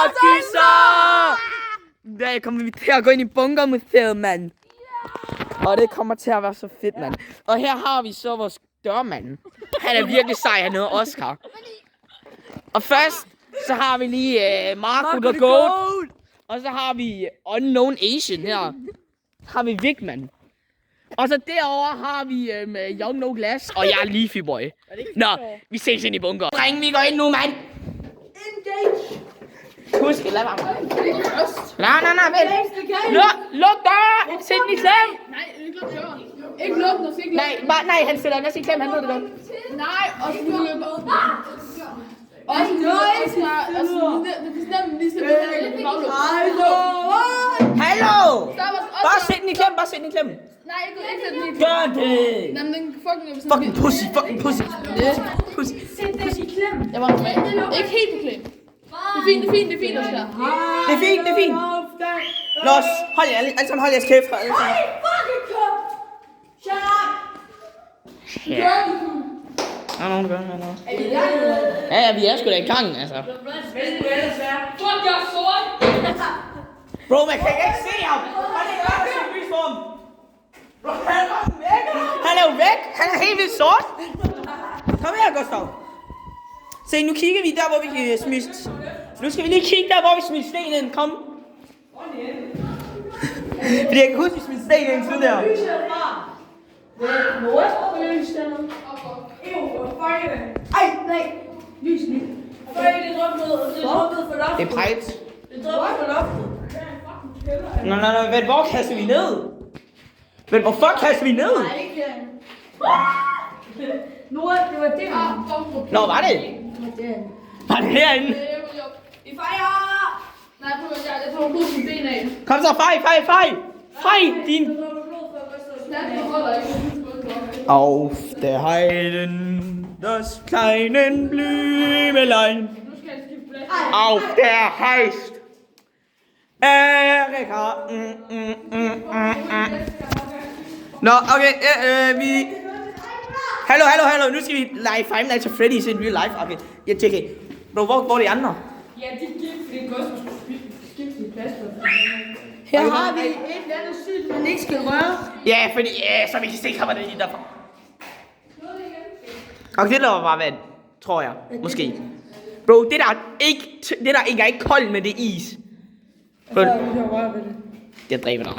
Kyser! I dag kommer vi til at gå ind i bunkermuseet, mand. Og det kommer til at være så fedt, mand. Og her har vi så vores dørmand. Han er virkelig sej, han hedder Oscar. Og først, så har vi lige Marco the Goat. Og så har vi Unknown Asian her. Har vi Vigman. Og så derovre har vi Young No Glass, og jeg er Leafy Boy. Nå, vi ses ind i bunker. Drenge, vi går ind nu, mand. Engage! Husk, lad mig. Nej, vent. Luk døren. Sæt den i klem. Nej, ikke luk døren. Ikke luk den, og så ikke luk den. Nej, han sætter den i klem, han ved det godt. Nej, og så du løber op. Og så det bestemmer lige så lidt baglås. Hallo! Bare sæt den i klem, Nej, ikke sæt den i klem. Gør det! Jamen, den fucking Fucking pussy. Jeg var normal. Ikke helt i klem. Det er fint, Oscar. Det er fint. Los, hold jer, alle sammen hold jeres kæft. Shut up! Ja. Der er nogen, der gør noget. Ja, vi er sgu da i gang, altså. Fuck, jeg er sort! Bro, man kan ikke se ham. Han er ikke så lys for ham. Bro, han er jo væk. Han er helt vildt sort. Kom her, Gustav. Se, nu kigger vi der, hvor vi kan smide... Nu skal vi lige kigge der, hvor vi smider stenen. Kom. Fordi jeg kan huske, vi smider stenen ind tidligere. Ej, nej. Lys lige. Det Det er pejt. Det drømmer på loftet. Nå, vent, hvor kaster vi ned? Vent, hvorfor kaster vi ned? Nej, ikke Nora, det var det. Nå, var det? Var det herinde? Vi fejrer! Nej, prøv at jeg tager blod som ben af. Kom så, fej, din... Auf der Heiden, das kleinen Blümelein. Auf der Heist. Erika. Nå, okay, vi... Hallo, nu skal vi lege Five Nights at Freddy's in real life. Okay, jeg tjekker. Bro, hvor er de andre? Ja, de gik, fordi Gustav skulle skifte i plads. Her har vi et eller andet sygt, man ikke skal røre. Ja, fordi så vi kan se, kommer det lige derfra. Okay, det der bare vand, tror jeg, måske. Bro, det der er ikke engang koldt med det is. Bro, jeg dræber dig.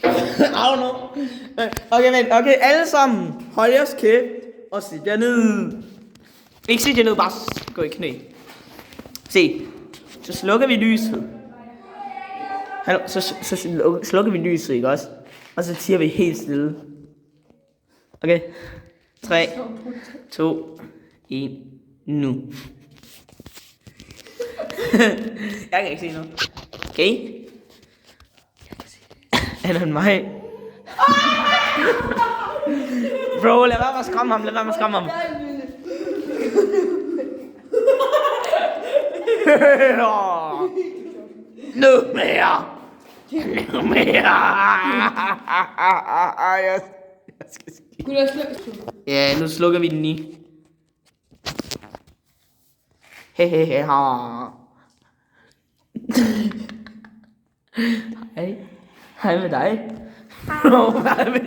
I don't know. Okay, vent. Okay, alle sammen. Hold jeres kæft. Og sit jer ned. Ikke sit jer ned, bare gå i knæ. Se. Så slukker vi lyset. Hallo, så slukker vi lyset, ikke også? Og så tiger vi helt stille. Okay. 3, 2, 1, nu. Jeg kan ikke se noget. Okay. Er det mig? Bro, lad være med at skræmme ham, Nu mere. Jeg skal skide. Ja, nu slukker vi den i. Hehehe. Hej med dig.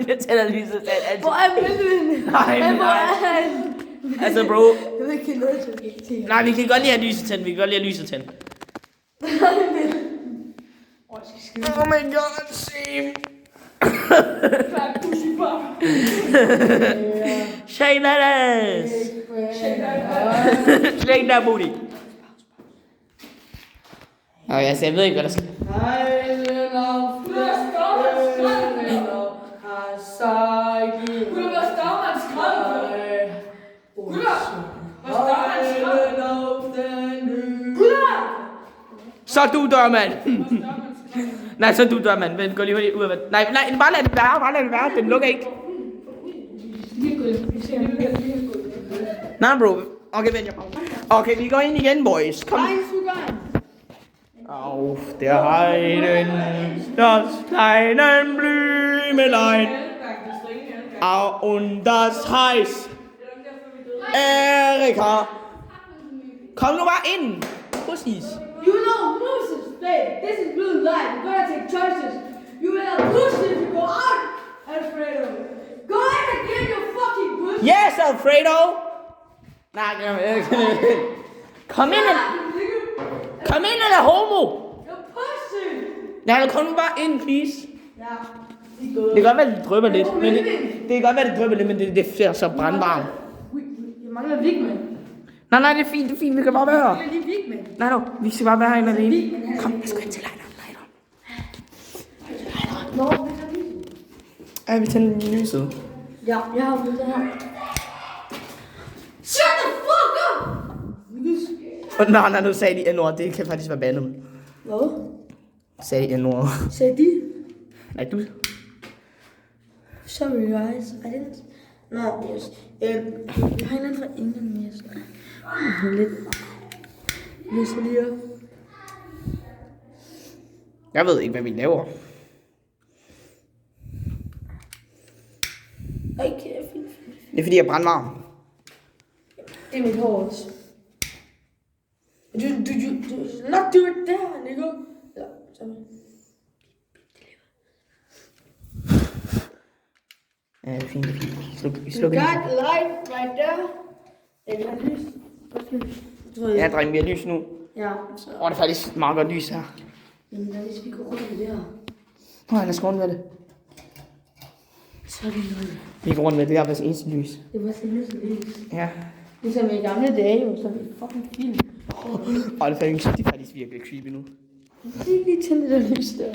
Jeg tænder lyset til. Hvor er Melvin? Nej. Altså, bro. Jeg ved ikke noget til. Nej, vi kan godt lige have lyset tændt. Oh my god, Sim. Shake that ass. Shake that booty. Okay, så jeg ved ikke, hvad der skal. Så du dørmand. Nej, så du dørmand. Men gå lige ud af vandet. Nej, bare lad det være. Den lukker ikke. Nej, bro. Okay, vent, jeg pauser. Okay, vi går ind igen, boys. Kom. Auf der Heiden, das kleinen Blümelein. Und das heißt Erika. Kom nu bare ind. Præcis. You know, Moses, babe, this is blue light. You gotta take choices. You will push if you go out, Alfredo. Go ahead and get your fucking push. Yes, Alfredo! Nej, kom ind, eller homo! You're pushing. Nej, kom bare ind, please. Ja, Det kan godt være, det drypper lidt, men det ser så brandvarmt. Jeg mangler Vigman. Nej, det er fint, vi kan bare være her. Jeg mangler lige Vigman. Nej, vi skal bare være herinde alene. Kom, jeg skal ind til lejren. Ja, vi tænder lyset. Ja, jeg har fået det her. Shut the fuck up! Nej, nu sagde de n-ord. Det kan faktisk være bandet. Hvad? Sagde de n-ord. Sagde de? Nej, du. Sorry guys, I didn't. No, yes. Jeg har en anden fra England med, så lidt. Lyst lige op. Jeg ved ikke, hvad vi laver. Okay, Det er fordi, jeg er brandvarm. det er mit hår også. Du nok do it der, Nico. Ja, sorry. Ja, det er fint. Vi You slukker got light right there. Jeg har lys. Ja, dreng, vi har lys nu. Ja, så. Det er faktisk meget godt lys her. Jamen, lad os vi går rundt med det her. Lad os gå rundt med det. Så er det noget. Vi går rundt med det her, hvis eneste lys. Det var seriøst lys. Ja. Ligesom i gamle dage, jo, så er det fucking film. Det er faktisk virkelig creepy nu. Lige til det der lys der.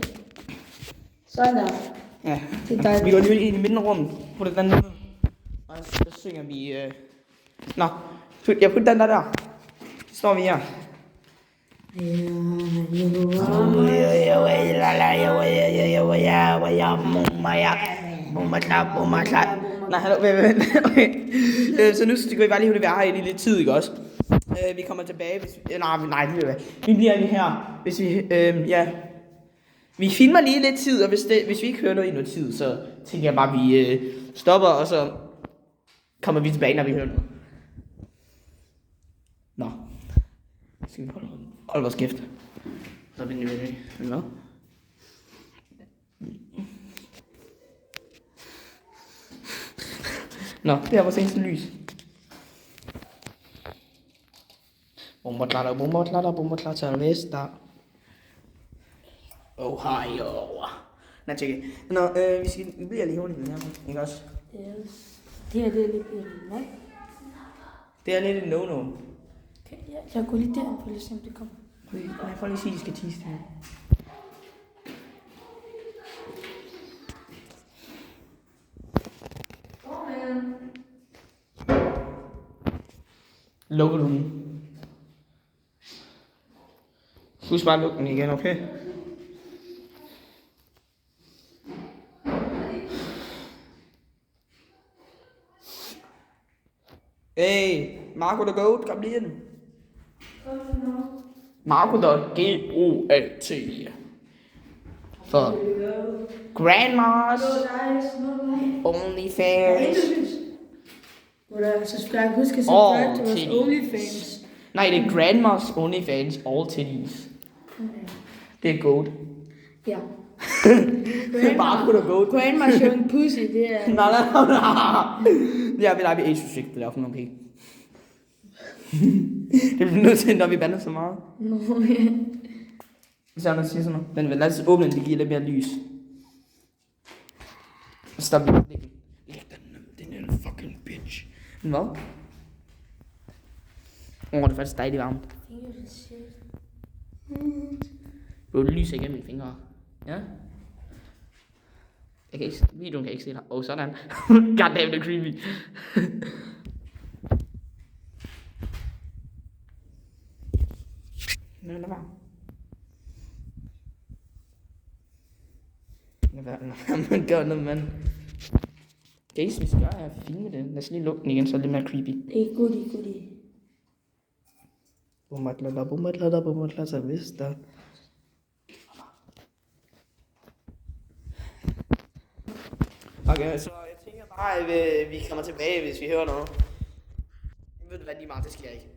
Sådan der. Ja. Det er dejligt. Vi går lige ind i midten af rummet. Put det den ned. Og så synger vi... Nå, jeg putter den der. Så står vi her. Nej, hallo, okay. Så nu skal vi bare lige det være her i lidt tid, ikke også? Vi kommer tilbage, hvis vi... Nej, det vil være. Vi bliver lige her, hvis vi... Ja. Vi filmer lige lidt tid, og hvis vi ikke hører noget i noget tid, så tænker jeg bare, at vi stopper, og så kommer vi tilbage, når vi hører noget. Nå. Skal vi holde vores kæft. Så er vi nødt hvad? Nå, det er vores eneste lys. Bomber til vest. Ohio. Nej, tjekke. Nå, vi bliver lige hurtigt den her, ikke også? Yes. Det her, det er lidt nej. Det er lidt en no-no. Okay, jeg går lige derind for at se, om det kommer. Nej, for lige at sige, at de skal tisse det her. Lukker du den? Husk bare at lukke den igen, okay? Hey, Marco the Goat, kom lige ind. Marco the G-O-A-T. For Grandma's OnlyFans. Så skal jeg huske at subscribe til vores OnlyFans. Nej, det er Grandma's OnlyFans, all titties. Det er goat. Ja. Marco the Goat. Grandma showing pussy, det er... Nej. Vi er asocialt, det er for nogle penge. Det bliver nødt til, når vi bander så meget. Nå, ja. Hvis jeg siger sådan noget. Men lad os åbne den, det giver lidt mere lys. Stop det. Læg den lille fucking bitch. Hvad? Det er faktisk dejligt varmt. Du lyser igennem mine fingre. Ja? Jeg kan ikke, videoen kan ikke se dig. Sådan. Goddamn, det er creepy. Nå, lad være. Man gør noget, mand. Gaze, vi skal gøre filme det. Lad os lige lukke den igen, så er det lidt mere creepy. Det er goodie. Bumatlada, så hvis der. Okay, så jeg tænker bare, at vi kommer tilbage, hvis vi hører noget. Jeg ved hvad, lige meget, det sker ikke.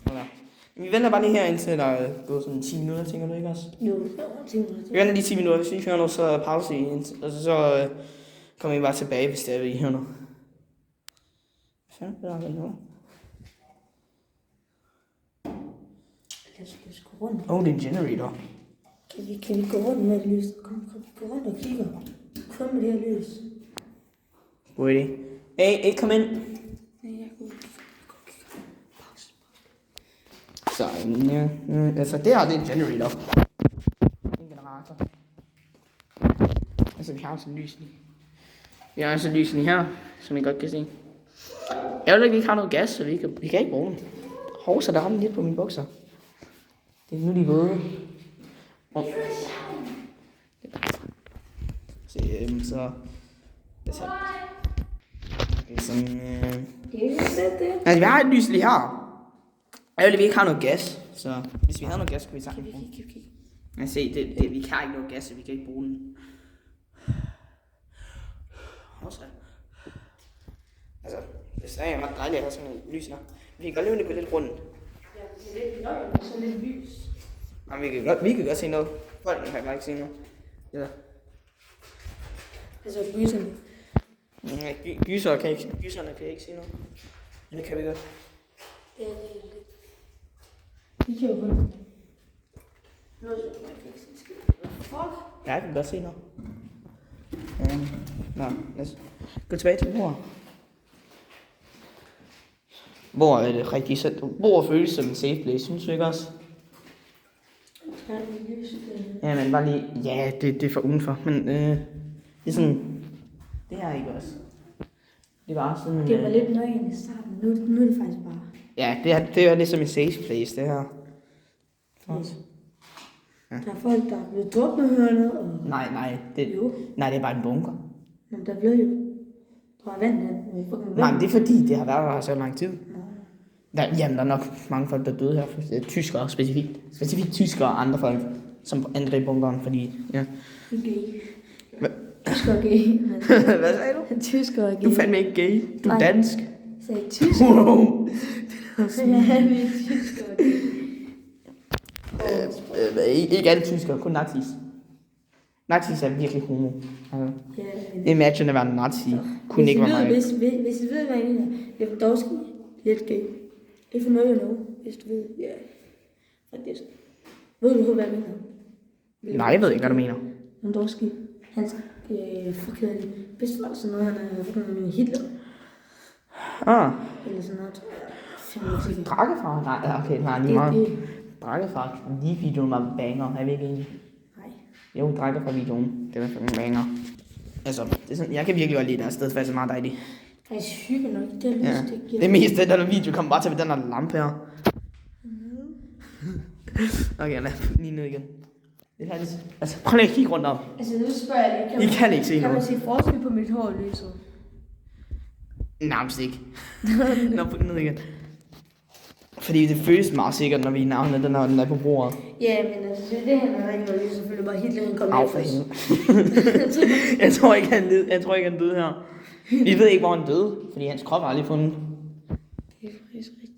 Okay. Vi venter bare lige her indtil der er gået sådan 10 minutter, tænker du ikke også? Jo, 10 minutter. Vi venter lige 10 minutter, hvis vi ikke hører noget, så pause i, og så kommer vi bare tilbage, hvis det er, vi hører noget. Hvad fanden er der noget? Lad os gå rundt. Det er en generator. Kan vi gå rundt med et lys? Kom, gå rundt og kigge. Kom med det her lys. God idé. Hey, kom ind. Nej, jeg går. Pause. Så, ja. Altså, det her, det er en generator. En generator. Altså, vi har også en lysning. Vi har også en lysning her, som I godt kan se. Jeg vil ikke, vi ikke har noget gas, så vi kan ikke bruge den. Hov, så der rammer lidt på mine bukser. Det er nu, de er våde. Så... Det er sådan... Altså, vi har et lys lige her. Jeg vil ikke have noget gas, så hvis vi havde noget gas, kunne vi sagtens bruge den. Men se, vi kan ikke noget gas, så vi kan ikke bruge den. Også. Altså, det er ret dejligt at have sådan et lys her. Vi kan godt leve det gå lidt rundt. Ja, det er lidt nøje, sådan lidt lys. Nej, vi kan godt se noget. Folk kan bare ikke se noget. Ja. Altså, lyserne. Ja, gyserne kan ikke se noget. Men det kan vi godt. Ja, det er lidt. Vi kan jo godt. Fuck. Ja, jeg kan godt se noget. Nå, lad os gå tilbage til bordet. Hvor er det rigtig så? Hvor føles som en safe place, synes du ikke også? Ja, men bare lige... Ja, det er for udenfor, men det er sådan... Det her ikke også. Det var sådan... Det var lidt nøgen i starten, nu er det faktisk bare... Ja, det er ligesom en safe place, det her. For os. Ja. Der er folk, der er blevet druknet hørnet, og... Nej, Jo. Nej, det er bare en bunker. Men der blev jo... Der var vand. Nej, men det er fordi, det har været her så lang tid. Jamen, der er nok mange folk, der døde her. Tyskere specifikt tyskere og andre folk, som angreb bunkeren, fordi... Ja. Gay. Tysker er gay. Hvad sagde du? Tysker er gay. Du er fandme ikke gay. Du er dansk. Sagde tysker. Wow. Ja, vi er tysker er gay. Ikke alle tyskere, kun nazis. Nazis er virkelig homo. Altså, Ja, imagine at være en nazi. Kunne ikke være mig. Hvis I ved, hvad jeg mener, Lewandowski lidt gay. Det er for noget, hvis du ved. Ja, faktisk. Ved du, hvad jeg mener? Nej, jeg ved ikke, hvad du mener. Lewandowski, hans fucking bedstefar, sådan noget, han er fucking Hitler. Eller sådan noget. Drakkefar? Nej, okay, nej, lige meget. Drakkefar, lige videoen var banger, er vi ikke enige? Nej. Jo, Drakkefar-videoen, det var fucking banger. Altså, det er sådan, jeg kan virkelig godt lide det her sted, for det er meget dejligt. Det er sygt nok, det er lyst, Ja. det giver. Det meste af den her video kommer bare til med den her lampe her. Okay, lad os lige ned igen. Det her, altså, prøv lige at kigge rundt om. Altså, nu spørger jeg dig, I kan ikke se kan man noget. se forskel på mit hår og lyset? Nærmest ikke. Nå, ned igen. Fordi det føles meget sikkert, når vi navner den, når den er på bordet. Ja, men altså, det han er ikke noget, selvfølgelig bare Hitler, han kom Au, med for først. helvede. Jeg tror ikke, han døde her. Vi ved ikke, hvor han døde, fordi hans krop er aldrig fundet. Det er faktisk rigtigt.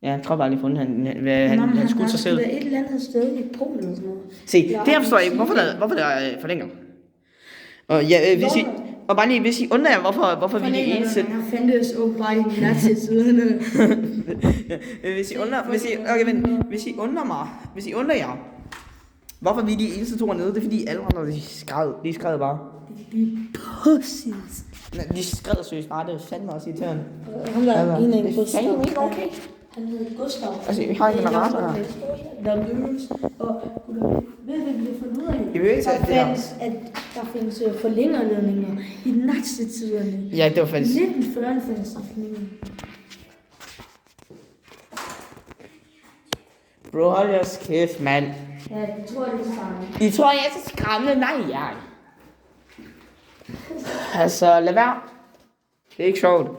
Ja, hans krop er aldrig fundet. Han skudte sig selv. Han er et eller andet sted i Polen eller sådan noget. Se, det her forstår jeg ikke. Hvorfor der forlænger? Og ja, og bare lige, hvis I undrer jer, hvorfor vi er de eneste... Han fandtes åbenbart i nazi-tiderne. Hvis I undrer jer, hvorfor vi er de eneste to hernede, det er fordi alle andre, de skred bare. De pussies. De skred seriøst bare, det er fandme også irriterende. Han var en af det er fandme ikke okay. Han hed Gustav. Altså, vi har en generator her. Der løs. Og ved vi bliver fundet ud af? Jeg vil ikke tage det her. Der findes forlængerledninger i nazi-tiderne. Ja, det var faktisk... 1940 findes der forlængerledninger. Bro, hold jeres kæft, mand. Ja, jeg tror, det er samme. I tror, jeg er så skræmmende? Nej, jeg. Altså, lad være. Det er ikke sjovt.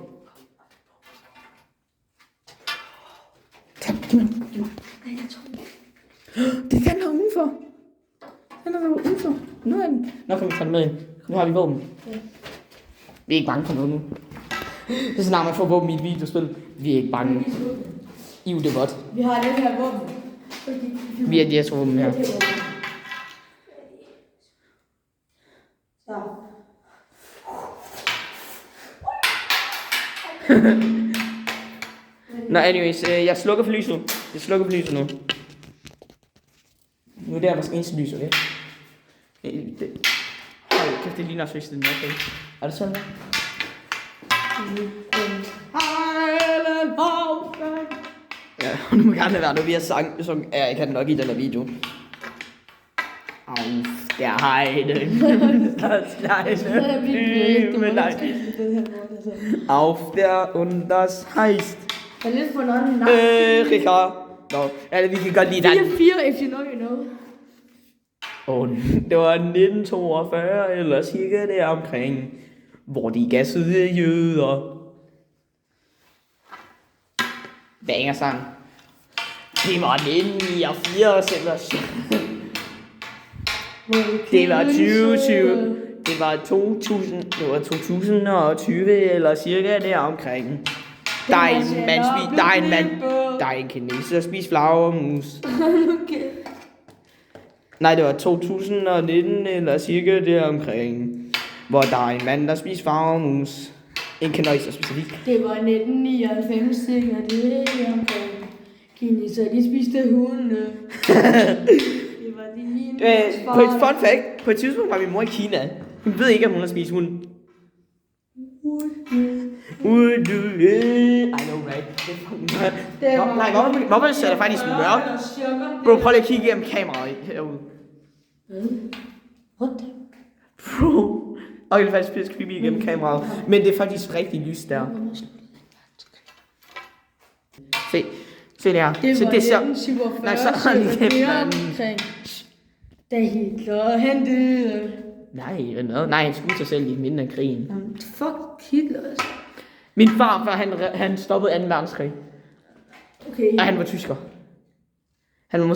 Giv mig. Nej, jeg tror ikke. Det er den her udenfor. Den er der udenfor. Nu er den. Nå, kan vi tage den med ind. Nu har vi våben. Ja. Vi er ikke bange for noget nu. Det er så snart man får våben i et videospil. Vi er ikke bange. Jo, det er godt. Vi har den her våben. Vi har de her to våben her. Så. Nå, anyways, jeg slukker for lyset. Jeg slukker for lyset nu. Nu er der vores eneste lys, okay? Hold kæft, det ligner også fikset den, okay? Er det sådan der? Ja, og nu må gerne være, når vi har sang, som jeg kan nok i den her video. Auf der Heide. Auf der und das heißt. Jeg er lidt for noget. Richard. Nå, altså vi kan godt lide den. 4-4, if you know, you know. Og det var 1942, eller cirka der omkring, hvor de gassede jøder. Banger sang. Det var 1989, eller det var 2020. Det var 2020, eller cirka der omkring. Der er en kineser, der spiser flagermus. Okay. Nej, det var 2019, eller cirka der omkring, hvor der er en mand, der spiser flagermus. En kineser specifikt. Det var 1999, sikkert det er omkring. Kineser, de spiste hunde. Det var de mine. På et fun fact, på et tidspunkt var min mor i Kina. Hun ved ikke, at hun har spist hund. I know, right? Nej, hvorfor ser det faktisk mørkt? Bro, prøv lige at kigge igennem kameraet herude. What? Bro. Og det er faktisk pisse creepy igennem kameraet. Men det er faktisk rigtig lys der. Se der. Det så var det så. 1947, Nej, så har de kæft, mand. Da Hitler hentede. Nej, han skulle sig selv i midten af krigen. Fuck Hitler. Min far, han stoppede 2. verdenskrig. Okay. Og han var tysker. Han var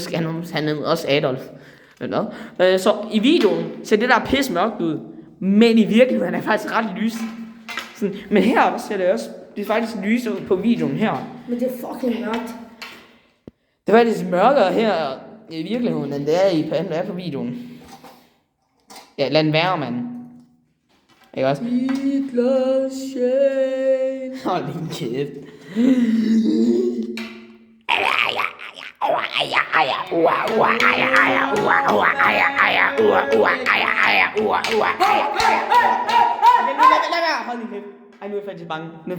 også Adolf. Så i videoen ser det der pisse mørkt ud. Men i virkeligheden er det faktisk ret lyst. Sådan, men her ser det også. Det er faktisk lyst ud på videoen her. Men det er fucking mørkt. Det er faktisk mørkere her i virkeligheden, end det er på videoen. Ja, lad den være, mand. Ikke også? Hitlers sjæl. Hold din kæft. Hold din kæft. Ej, nu er jeg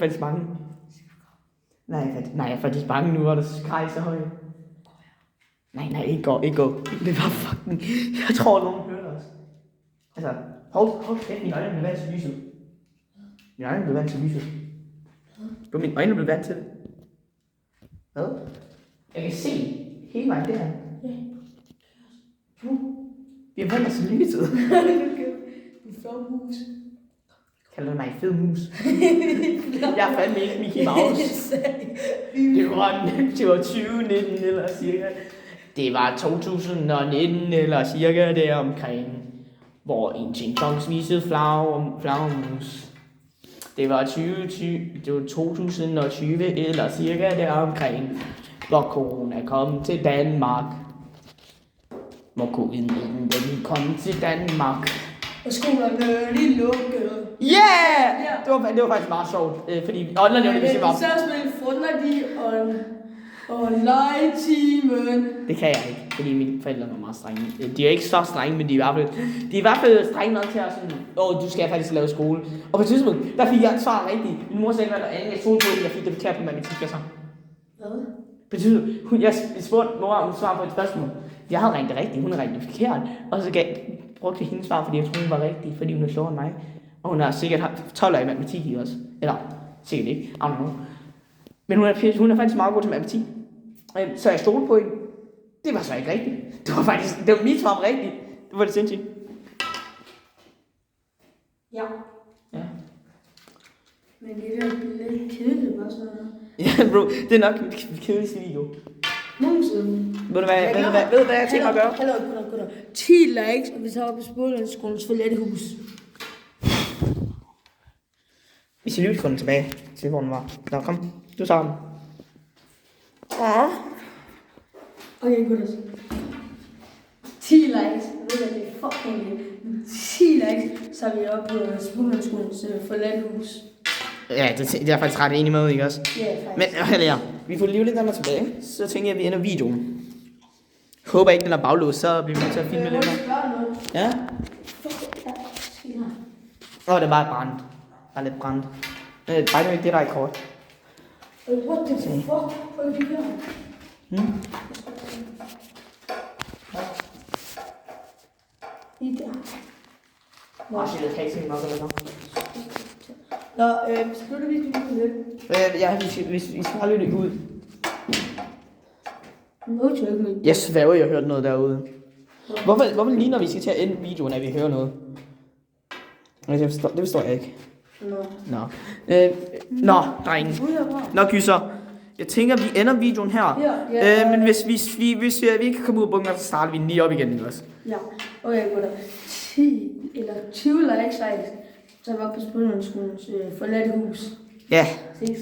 faktisk bange. Nej, jeg er faktisk bange nu, hvor der skreg så højt. Nej, ikke gå. Det var fucking. Jeg tror, nogen hørte os. Altså, hold kæft, mine øjne blev vant til lyset. Mine blev vant til det. Hvad? Jeg kan se hele vejen der. Ja. Vi har vant os til lyset. Du flot mus. Kalder du mig fed mus? Jeg er fandme ikke Mickey Mouse. Det var 2019 eller cirka. Det var 2019 eller cirka der omkring, hvor en Ching Chong spisede flagermus. Det var 2020 eller cirka der omkring, hvor corona kom til Danmark. Hvor covid-19 kom til Danmark. Og skolerne lige lukkede. Yeah! Det var faktisk meget sjovt, fordi online jo det hvis det var. Så spille Fortnite og legetimen. Det kan jeg ikke, fordi mine forældre var meget strenge. De er ikke så strenge, men de er i hvert fald strenge nok til at sådan, du skal faktisk lave skole. Og på et tidspunkt, der fik jeg et svar rigtigt. Min mor sagde, at jeg stod på, jeg fik det forkert på matematik og så. Hvad? På et tidspunkt, jeg spurgte mor om svar på et spørgsmål. Jeg havde ringet det rigtigt, hun havde ringet det forkert. Og så brugte jeg hendes svar, fordi jeg troede, hun var rigtig, fordi hun er klogere end mig. Og hun har sikkert haft 12 år i matematik i også. Eller, sikkert ikke. I don't know. Men hun er faktisk meget god til matematik. Så jeg stolede på hende. Det var så ikke rigtigt. Det var mit svar rigtigt. Det var det sindssygt. Ja. Ja. Men det er lidt kedeligt, bare sådan noget. Ja, bro. Det er nok den kedeligste video. Nogensinde. Ved du hvad jeg tænker at gøre? Hallo, 10 likes, og vi tager op i Spålandsskolen, selvfølgelig er det hus. Vi skal lige komme tilbage til, hvor den var. Nå, kom. Du tager den. Okay, gutter. 10 likes. Jeg ved, at det er fucking lidt. 10 likes, så er vi oppe på Smuglenskolens forladthus. Ja, det er jeg faktisk ret enig med, ikke også? Ja, faktisk. Men ja, vi får lige lidt af mig tilbage. Så tænker jeg, at vi ender videoen. Håber ikke, den er baglåst, så bliver vi nødt til at filme lidt mere. Ja? Det er bare brændt. Bare lidt brændt. Bare nu ikke det, der er kort. What the fuck? Prøv at kigge her. I der. Det kan ikke se nok, eller så. Nå, skal du vise mig lidt? Ja, vi skal bare lytte ud. No joke. Jeg sværger, jeg har hørt noget derude. Hvorfor lige når vi skal til at ende videoen, at vi hører noget? Det forstår jeg ikke. Nå, drenge. Nå, Gyser. Jeg tænker, vi ender videoen her. Ja. Men hvis vi ikke kan komme ud af bunken, så starter vi den lige op igen, ikke også? Ja, okay, gutter. 10 eller 20 likes, så er vi oppe på Smuglenskolens forladthus. Ja. Ses.